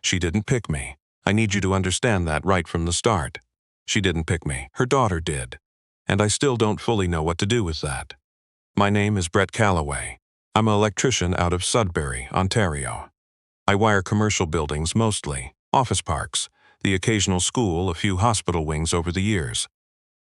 She didn't pick me. I need you to understand that right from the start. She didn't pick me. Her daughter did. And I still don't fully know what to do with that. My name is Brett Calloway. I'm an electrician out of Sudbury, Ontario. I wire commercial buildings mostly, office parks, the occasional school, a few hospital wings over the years.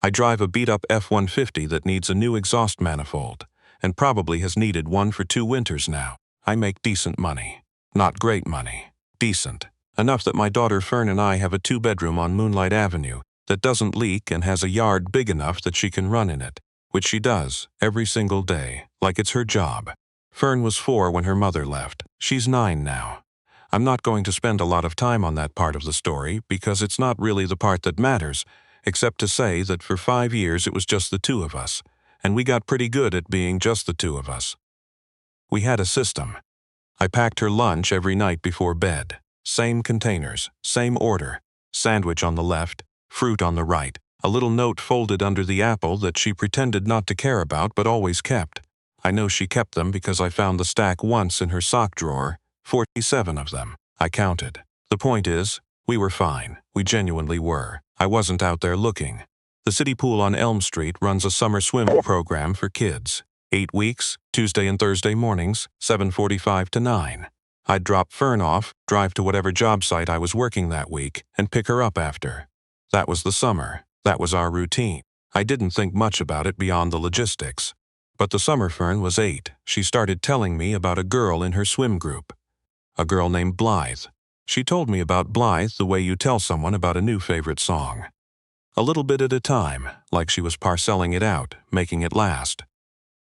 I drive a beat-up F-150 that needs a new exhaust manifold, and probably has needed one for 2 winters now. I make decent money. Not great money. Decent. Enough that my daughter Fern and I have a 2-bedroom on Moonlight Avenue that doesn't leak and has a yard big enough that she can run in it, which she does every single day, like it's her job. Fern was 4 when her mother left. She's 9 now. I'm not going to spend a lot of time on that part of the story because it's not really the part that matters, except to say that for 5 years it was just the 2 of us, and we got pretty good at being just the 2 of us. We had a system. I packed her lunch every night before bed. Same containers, same order, sandwich on the left, fruit on the right, a little note folded under the apple that she pretended not to care about but always kept. I know she kept them because I found the stack once in her sock drawer, 47 of them. I counted. The point is, we were fine. We genuinely were. I wasn't out there looking. The city pool on Elm Street runs a summer swim program for kids. 8 weeks, Tuesday and Thursday mornings, 7:45 to 9. I'd drop Fern off, drive to whatever job site I was working that week, and pick her up after. That was the summer. That was our routine. I didn't think much about it beyond the logistics. But the summer Fern was 8. She started telling me about a girl in her swim group. A girl named Blythe. She told me about Blythe the way you tell someone about a new favorite song. A little bit at a time, like she was parcelling it out, making it last.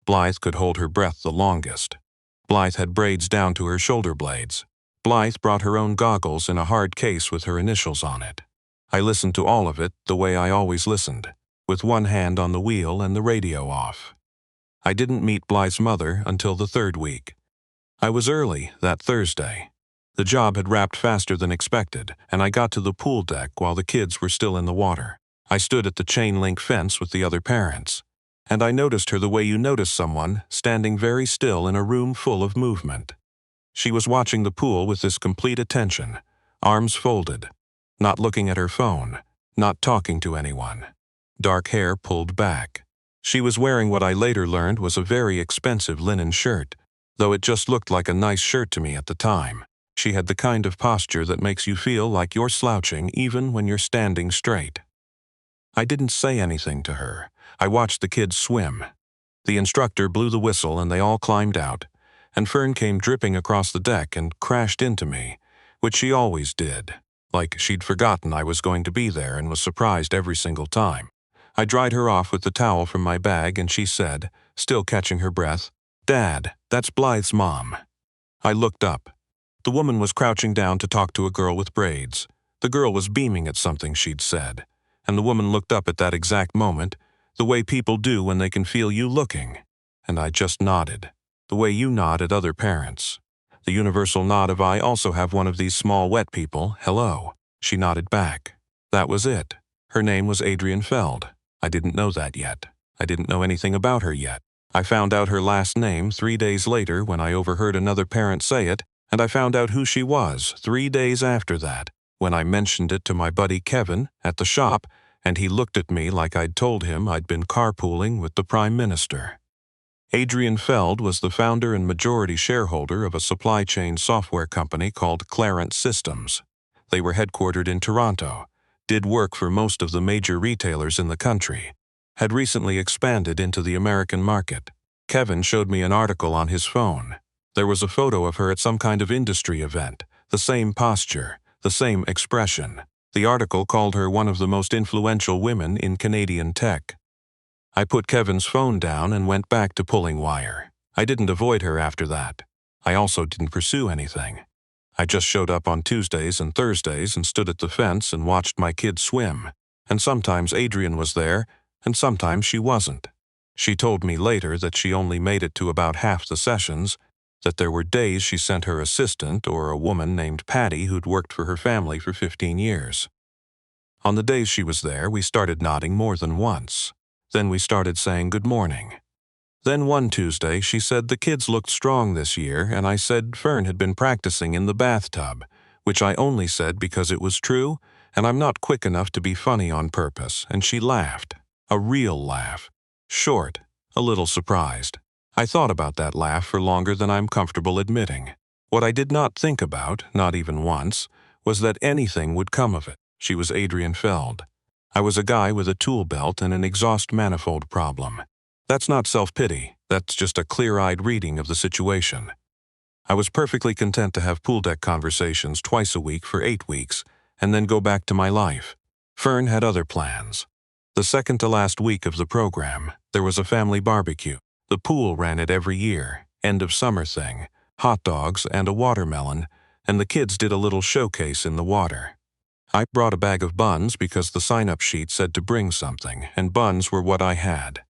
Blythe could hold her breath the longest. Blythe had braids down to her shoulder blades. Blythe brought her own goggles in a hard case with her initials on it. I listened to all of it the way I always listened, with one hand on the wheel and the radio off. I didn't meet Blythe's mother until the 3rd week. I was early that Thursday. The job had wrapped faster than expected, and I got to the pool deck while the kids were still in the water. I stood at the chain-link fence with the other parents, and I noticed her the way you notice someone standing very still in a room full of movement. She was watching the pool with this complete attention, arms folded, not looking at her phone, not talking to anyone. Dark hair pulled back. She was wearing what I later learned was a very expensive linen shirt, though it just looked like a nice shirt to me at the time. She had the kind of posture that makes you feel like you're slouching even when you're standing straight. I didn't say anything to her. I watched the kids swim. The instructor blew the whistle and they all climbed out, and Fern came dripping across the deck and crashed into me, which she always did, like she'd forgotten I was going to be there and was surprised every single time. I dried her off with the towel from my bag and she said, still catching her breath, "Dad, that's Blythe's mom." I looked up. The woman was crouching down to talk to a girl with braids. The girl was beaming at something she'd said, and the woman looked up at that exact moment, the way people do when they can feel you looking. And I just nodded, the way you nod at other parents. The universal nod of I also have one of these small wet people, hello. She nodded back. That was it. Her name was Adrienne Feld. I didn't know that yet. I didn't know anything about her yet. I found out her last name 3 days later when I overheard another parent say it, and I found out who she was 3 days after that, when I mentioned it to my buddy Kevin at the shop, and he looked at me like I'd told him I'd been carpooling with the Prime Minister. Adrienne Feld was the founder and majority shareholder of a supply chain software company called Clarence Systems. They were headquartered in Toronto, did work for most of the major retailers in the country, had recently expanded into the American market. Kevin showed me an article on his phone. There was a photo of her at some kind of industry event, the same posture, the same expression. The article called her one of the most influential women in Canadian tech. I put Kevin's phone down and went back to pulling wire. I didn't avoid her after that. I also didn't pursue anything. I just showed up on Tuesdays and Thursdays and stood at the fence and watched my kids swim. And sometimes Adrienne was there, and sometimes she wasn't. She told me later that she only made it to about half the sessions, that there were days she sent her assistant or a woman named Patty who'd worked for her family for 15 years. On the days she was there, we started nodding more than once. Then we started saying good morning. Then one Tuesday, she said the kids looked strong this year, and I said Fern had been practicing in the bathtub, which I only said because it was true, and I'm not quick enough to be funny on purpose, and she laughed. A real laugh. Short, a little surprised. I thought about that laugh for longer than I'm comfortable admitting. What I did not think about, not even once, was that anything would come of it. She was Adrian Feld. I was a guy with a tool belt and an exhaust manifold problem. That's not self-pity, that's just a clear-eyed reading of the situation. I was perfectly content to have pool deck conversations twice a week for 8 weeks, and then go back to my life. Fern had other plans. The second to last week of the program, there was a family barbecue. The pool ran it every year, end of summer thing, hot dogs and a watermelon, and the kids did a little showcase in the water. I brought a bag of buns because the sign-up sheet said to bring something, and buns were what I had.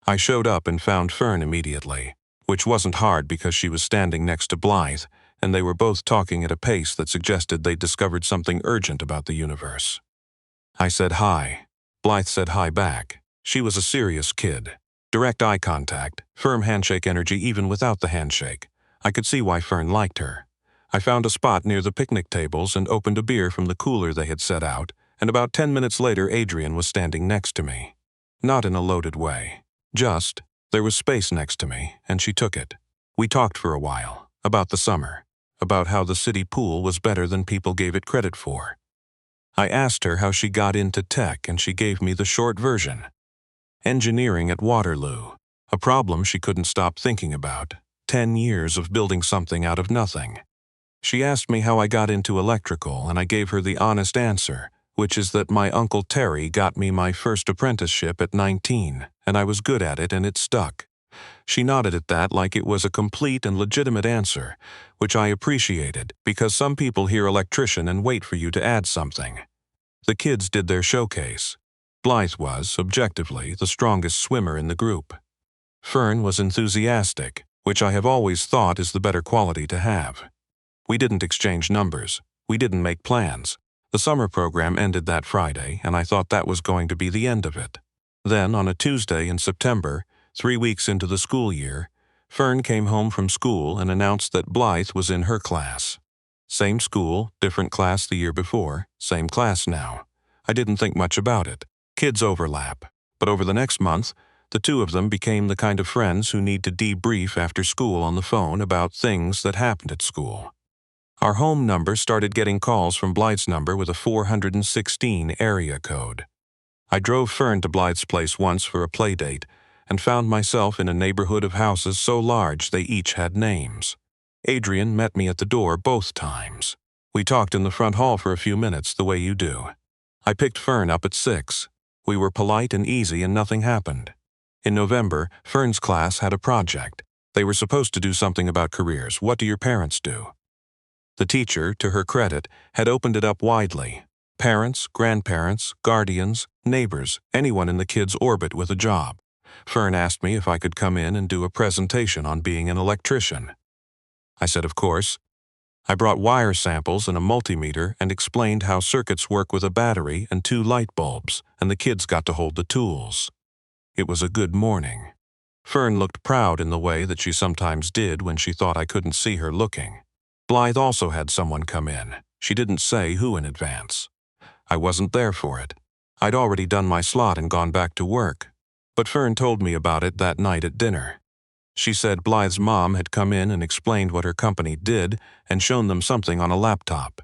I showed up and found Fern immediately, which wasn't hard because she was standing next to Blythe, and they were both talking at a pace that suggested they'd discovered something urgent about the universe. I said hi. Blythe said hi back. She was a serious kid. Direct eye contact, firm handshake energy even without the handshake. I could see why Fern liked her. I found a spot near the picnic tables and opened a beer from the cooler they had set out, and about 10 minutes later Adrian was standing next to me. Not in a loaded way. Just, there was space next to me, and she took it. We talked for a while, about the summer, about how the city pool was better than people gave it credit for. I asked her how she got into tech, and she gave me the short version. Engineering at Waterloo, a problem she couldn't stop thinking about. 10 years of building something out of nothing. She asked me how I got into electrical, and I gave her the honest answer, which is that my Uncle Terry got me my first apprenticeship at 19, and I was good at it and it stuck. She nodded at that like it was a complete and legitimate answer, which I appreciated because some people hear electrician and wait for you to add something. The kids did their showcase. Blythe was, objectively, the strongest swimmer in the group. Fern was enthusiastic, which I have always thought is the better quality to have. We didn't exchange numbers. We didn't make plans. The summer program ended that Friday, and I thought that was going to be the end of it. Then, on a Tuesday in September, 3 weeks into the school year, Fern came home from school and announced that Blythe was in her class. Same school, different class the year before, same class now. I didn't think much about it. Kids overlap. But over the next month, the two of them became the kind of friends who need to debrief after school on the phone about things that happened at school. Our home number started getting calls from Blythe's number with a 416 area code. I drove Fern to Blythe's place once for a play date and found myself in a neighborhood of houses so large they each had names. Adrian met me at the door both times. We talked in the front hall for a few minutes the way you do. I picked Fern up at 6. We were polite and easy and nothing happened. In November, Fern's class had a project. They were supposed to do something about careers. What do your parents do? The teacher, to her credit, had opened it up widely. Parents, grandparents, guardians, neighbors, anyone in the kid's orbit with a job. Fern asked me if I could come in and do a presentation on being an electrician. I said of course. I brought wire samples and a multimeter and explained how circuits work with a battery and 2 light bulbs, and the kids got to hold the tools. It was a good morning. Fern looked proud in the way that she sometimes did when she thought I couldn't see her looking. Blythe also had someone come in. She didn't say who in advance. I wasn't there for it. I'd already done my slot and gone back to work. But Fern told me about it that night at dinner. She said Blythe's mom had come in and explained what her company did and shown them something on a laptop.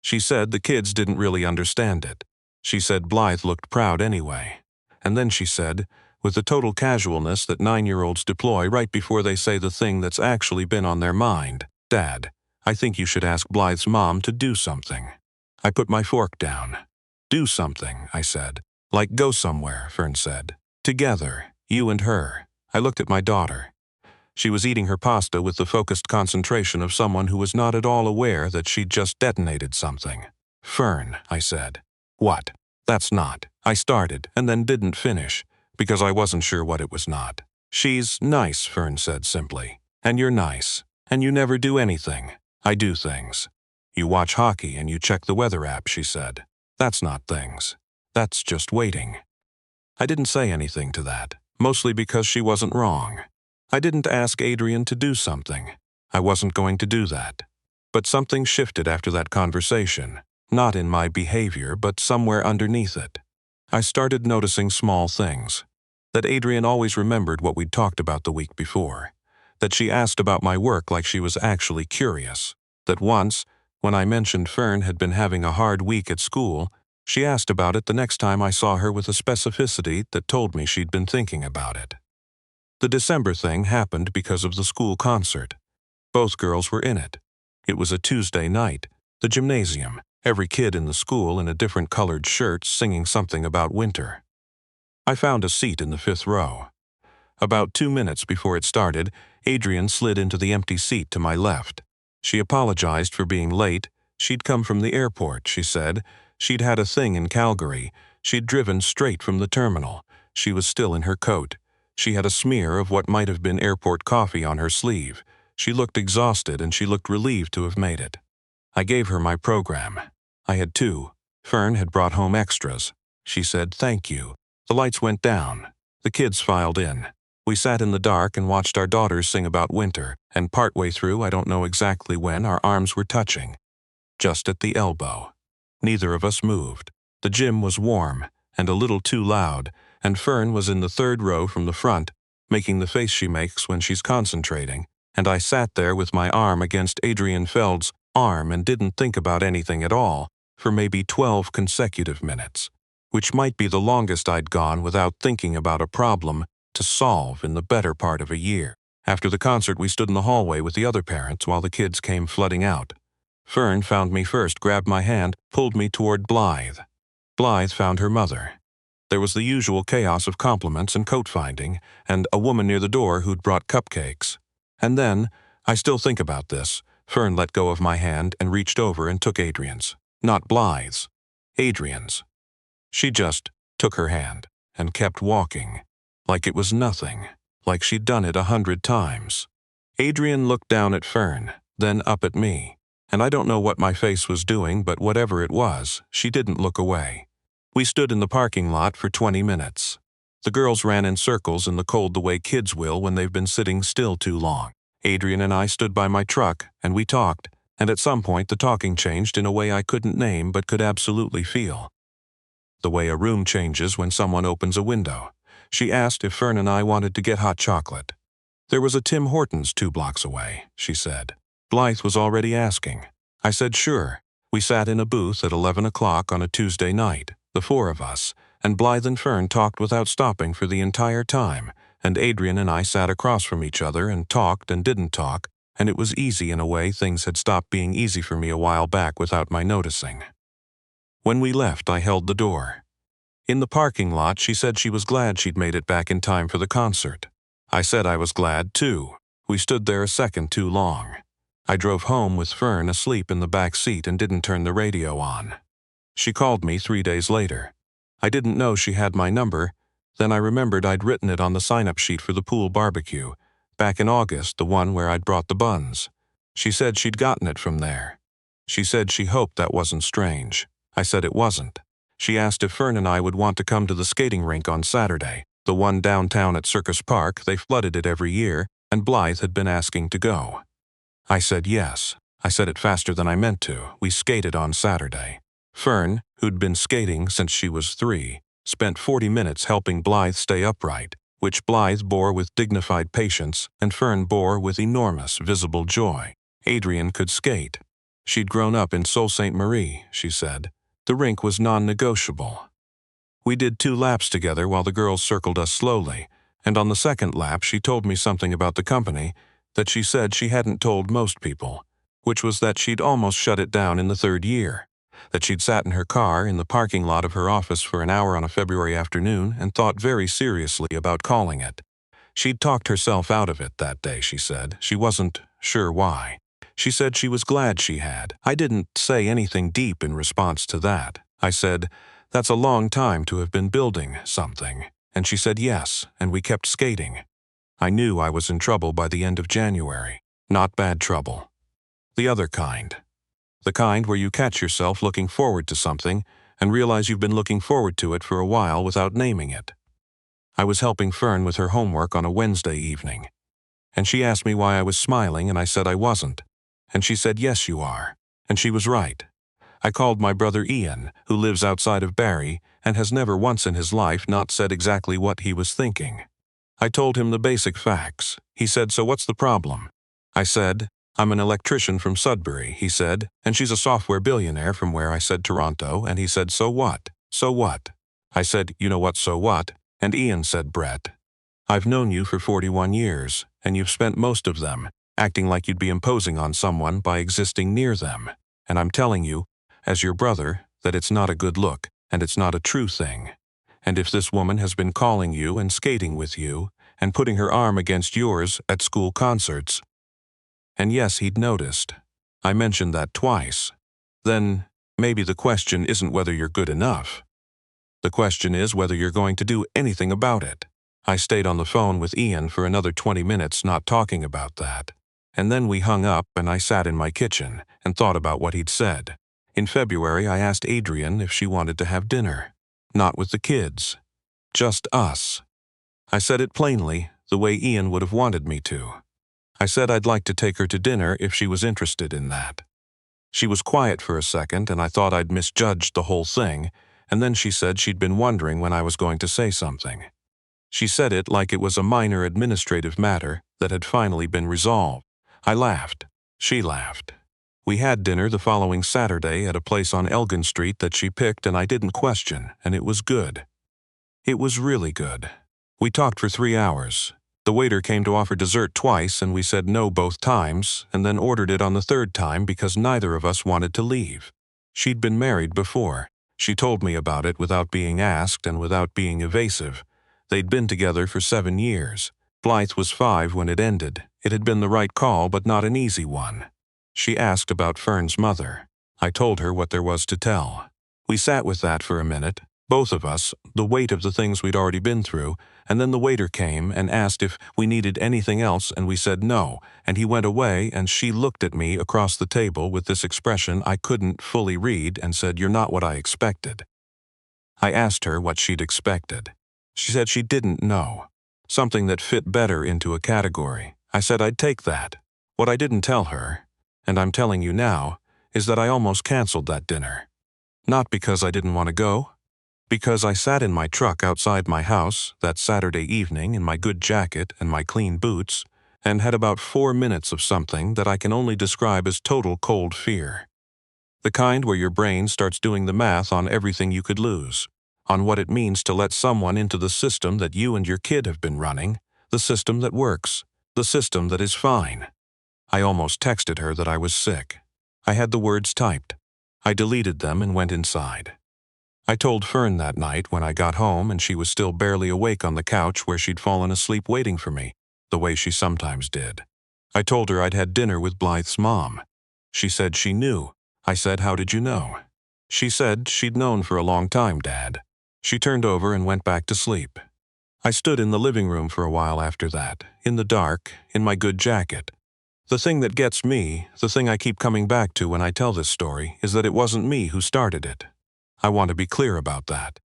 She said the kids didn't really understand it. She said Blythe looked proud anyway. And then she said, with the total casualness that 9-year-olds deploy right before they say the thing that's actually been on their mind, "Dad, I think you should ask Blythe's mom to do something." I put my fork down. "Do something," I said. "Like go somewhere," Fern said. "Together, you and her." I looked at my daughter. She was eating her pasta with the focused concentration of someone who was not at all aware that she'd just detonated something. "Fern," I said. "What?" "That's not." I started and then didn't finish, because I wasn't sure what it was not. "She's nice," Fern said simply. "And you're nice. And you never do anything." "I do things." "You watch hockey and you check the weather app," she said. "That's not things. That's just waiting." I didn't say anything to that, mostly because she wasn't wrong. I didn't ask Adrian to do something. I wasn't going to do that. But something shifted after that conversation, not in my behavior but somewhere underneath it. I started noticing small things. That Adrian always remembered what we'd talked about the week before. That she asked about my work like she was actually curious. That once, when I mentioned Fern had been having a hard week at school, she asked about it the next time I saw her with a specificity that told me she'd been thinking about it. The December thing happened because of the school concert. Both girls were in it. It was a Tuesday night, the gymnasium, every kid in the school in a different colored shirt singing something about winter. I found a seat in the 5th row. About 2 minutes before it started, Adrian slid into the empty seat to my left. She apologized for being late. She'd come from the airport, she said. She'd had a thing in Calgary. She'd driven straight from the terminal. She was still in her coat. She had a smear of what might have been airport coffee on her sleeve. She looked exhausted and she looked relieved to have made it. I gave her my program. I had 2. Fern had brought home extras. She said, "Thank you." The lights went down. The kids filed in. We sat in the dark and watched our daughters sing about winter, and partway through, I don't know exactly when, our arms were touching. Just at the elbow. Neither of us moved. The gym was warm, and a little too loud, and Fern was in the 3rd row from the front, making the face she makes when she's concentrating, and I sat there with my arm against Adrian Feld's arm and didn't think about anything at all for maybe 12 consecutive minutes, which might be the longest I'd gone without thinking about a problem to solve in the better part of a year. After the concert, we stood in the hallway with the other parents while the kids came flooding out. Fern found me first, grabbed my hand, pulled me toward Blythe. Blythe found her mother. There was the usual chaos of compliments and coat finding, and a woman near the door who'd brought cupcakes. And then, I still think about this, Fern let go of my hand and reached over and took Adrian's. Not Blythe's. Adrian's. She just took her hand and kept walking, like it was nothing, like she'd done it 100 times. Adrian looked down at Fern, then up at me, and I don't know what my face was doing, but whatever it was, she didn't look away. We stood in the parking lot for 20 minutes. The girls ran in circles in the cold the way kids will when they've been sitting still too long. Adrian and I stood by my truck, and we talked, and at some point the talking changed in a way I couldn't name but could absolutely feel. The way a room changes when someone opens a window. She asked if Fern and I wanted to get hot chocolate. There was a Tim Hortons 2 blocks away, she said. Blythe was already asking. I said sure. We sat in a booth at 11 o'clock on a Tuesday night, the 4 of us, and Blythe and Fern talked without stopping for the entire time, and Adrian and I sat across from each other and talked and didn't talk, and it was easy in a way things had stopped being easy for me a while back without my noticing. When we left, I held the door. In the parking lot, she said she was glad she'd made it back in time for the concert. I said I was glad, too. We stood there a second too long. I drove home with Fern asleep in the back seat and didn't turn the radio on. She called me 3 days later. I didn't know she had my number. Then I remembered I'd written it on the sign-up sheet for the pool barbecue, back in August, the one where I'd brought the buns. She said she'd gotten it from there. She said she hoped that wasn't strange. I said it wasn't. She asked if Fern and I would want to come to the skating rink on Saturday, the one downtown at Circus Park. They flooded it every year, and Blythe had been asking to go. I said yes. I said it faster than I meant to. We skated on Saturday. Fern, who'd been skating since she was 3, spent 40 minutes helping Blythe stay upright, which Blythe bore with dignified patience and Fern bore with enormous visible joy. Adrian could skate. She'd grown up in Sault Ste. Marie, she said. The rink was non-negotiable. We did 2 laps together while the girls circled us slowly, and on the second lap she told me something about the company that she said she hadn't told most people, which was that she'd almost shut it down in the 3rd year, that she'd sat in her car in the parking lot of her office for an hour on a February afternoon and thought very seriously about calling it. She'd talked herself out of it that day, she said. She wasn't sure why. She said she was glad she had. I didn't say anything deep in response to that. I said, "That's a long time to have been building something." And she said yes, and we kept skating. I knew I was in trouble by the end of January. Not bad trouble. The other kind. The kind where you catch yourself looking forward to something and realize you've been looking forward to it for a while without naming it. I was helping Fern with her homework on a Wednesday evening, and she asked me why I was smiling, and I said I wasn't. And she said, yes, you are. And she was right. I called my brother Ian, who lives outside of Barrie, and has never once in his life not said exactly what he was thinking. I told him the basic facts. He said, so what's the problem? I said, I'm an electrician from Sudbury, he said, and she's a software billionaire from where I said Toronto, and he said, so what? So what? I said, you know what, so what? And Ian said, Brett, I've known you for 41 years, and you've spent most of them acting like you'd be imposing on someone by existing near them. And I'm telling you, as your brother, that it's not a good look, and it's not a true thing. And if this woman has been calling you and skating with you, and putting her arm against yours at school concerts. And yes, he'd noticed. I mentioned that twice. Then, maybe the question isn't whether you're good enough. The question is whether you're going to do anything about it. I stayed on the phone with Ian for another 20 minutes not talking about that. And then we hung up and I sat in my kitchen and thought about what he'd said. In February, I asked Adrian if she wanted to have dinner. Not with the kids. Just us. I said it plainly, the way Ian would have wanted me to. I said I'd like to take her to dinner if she was interested in that. She was quiet for a second and I thought I'd misjudged the whole thing, and then she said she'd been wondering when I was going to say something. She said it like it was a minor administrative matter that had finally been resolved. I laughed. She laughed. We had dinner the following Saturday at a place on Elgin Street that she picked and I didn't question, and it was good. It was really good. We talked for 3 hours. The waiter came to offer dessert twice and we said no both times and then ordered it on the third time because neither of us wanted to leave. She'd been married before. She told me about it without being asked and without being evasive. They'd been together for 7 years. Blythe was 5 when it ended. It had been the right call but not an easy one. She asked about Fern's mother. I told her what there was to tell. We sat with that for a minute, both of us, the weight of the things we'd already been through, and then the waiter came and asked if we needed anything else and we said no, and he went away and she looked at me across the table with this expression I couldn't fully read and said, "You're not what I expected." I asked her what she'd expected. She said she didn't know. Something that fit better into a category. I said I'd take that. What I didn't tell her, and I'm telling you now, is that I almost canceled that dinner. Not because I didn't want to go. Because I sat in my truck outside my house that Saturday evening in my good jacket and my clean boots and had about 4 minutes of something that I can only describe as total cold fear. The kind where your brain starts doing the math on everything you could lose, on what it means to let someone into the system that you and your kid have been running, the system that works, the system that is fine. I almost texted her that I was sick. I had the words typed. I deleted them and went inside. I told Fern that night when I got home and she was still barely awake on the couch where she'd fallen asleep waiting for me, the way she sometimes did. I told her I'd had dinner with Blythe's mom. She said she knew. I said, "How did you know?" She said she'd known for a long time, Dad. She turned over and went back to sleep. I stood in the living room for a while after that, in the dark, in my good jacket. The thing that gets me, the thing I keep coming back to when I tell this story, is that it wasn't me who started it. I want to be clear about that.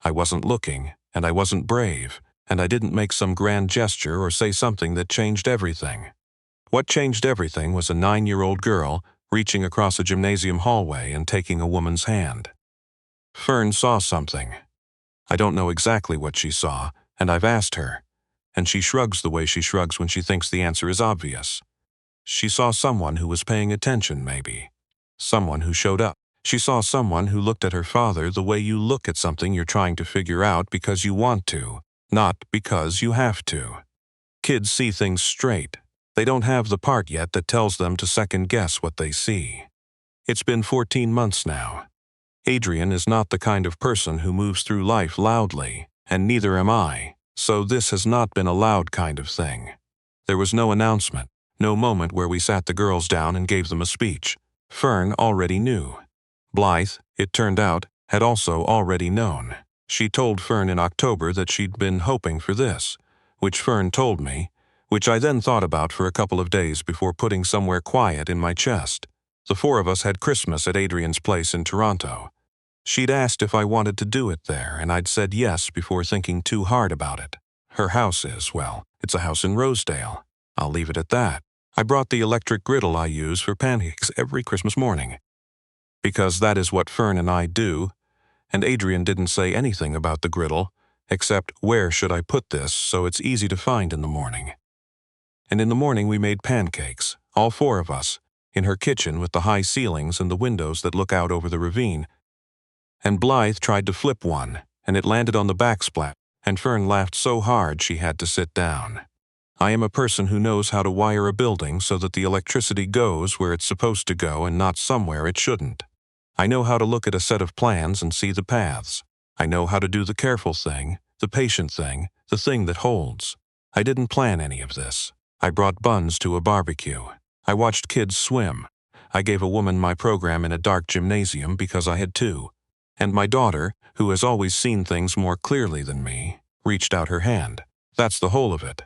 I wasn't looking, and I wasn't brave, and I didn't make some grand gesture or say something that changed everything. What changed everything was a 9-year-old girl reaching across a gymnasium hallway and taking a woman's hand. Fern saw something. I don't know exactly what she saw, and I've asked her, and she shrugs the way she shrugs when she thinks the answer is obvious. She saw someone who was paying attention, maybe. Someone who showed up. She saw someone who looked at her father the way you look at something you're trying to figure out because you want to, not because you have to. Kids see things straight. They don't have the part yet that tells them to second-guess what they see. It's been 14 months now. Adrian is not the kind of person who moves through life loudly, and neither am I, so this has not been a loud kind of thing. There was no announcement, no moment where we sat the girls down and gave them a speech. Fern already knew. Blythe, it turned out, had also already known. She told Fern in October that she'd been hoping for this, which Fern told me, which I then thought about for a couple of days before putting somewhere quiet in my chest. The 4 of us had Christmas at Adrian's place in Toronto. She'd asked if I wanted to do it there, and I'd said yes before thinking too hard about it. Her house is, well, it's a house in Rosedale. I'll leave it at that. I brought the electric griddle I use for pancakes every Christmas morning. Because that is what Fern and I do, and Adrian didn't say anything about the griddle, except where should I put this so it's easy to find in the morning. And in the morning we made pancakes, all four of us, in her kitchen with the high ceilings and the windows that look out over the ravine. And Blythe tried to flip one, and it landed on the backsplash, and Fern laughed so hard she had to sit down. I am a person who knows how to wire a building so that the electricity goes where it's supposed to go and not somewhere it shouldn't. I know how to look at a set of plans and see the paths. I know how to do the careful thing, the patient thing, the thing that holds. I didn't plan any of this. I brought buns to a barbecue. I watched kids swim. I gave a woman my program in a dark gymnasium because I had to. And my daughter, who has always seen things more clearly than me, reached out her hand. That's the whole of it.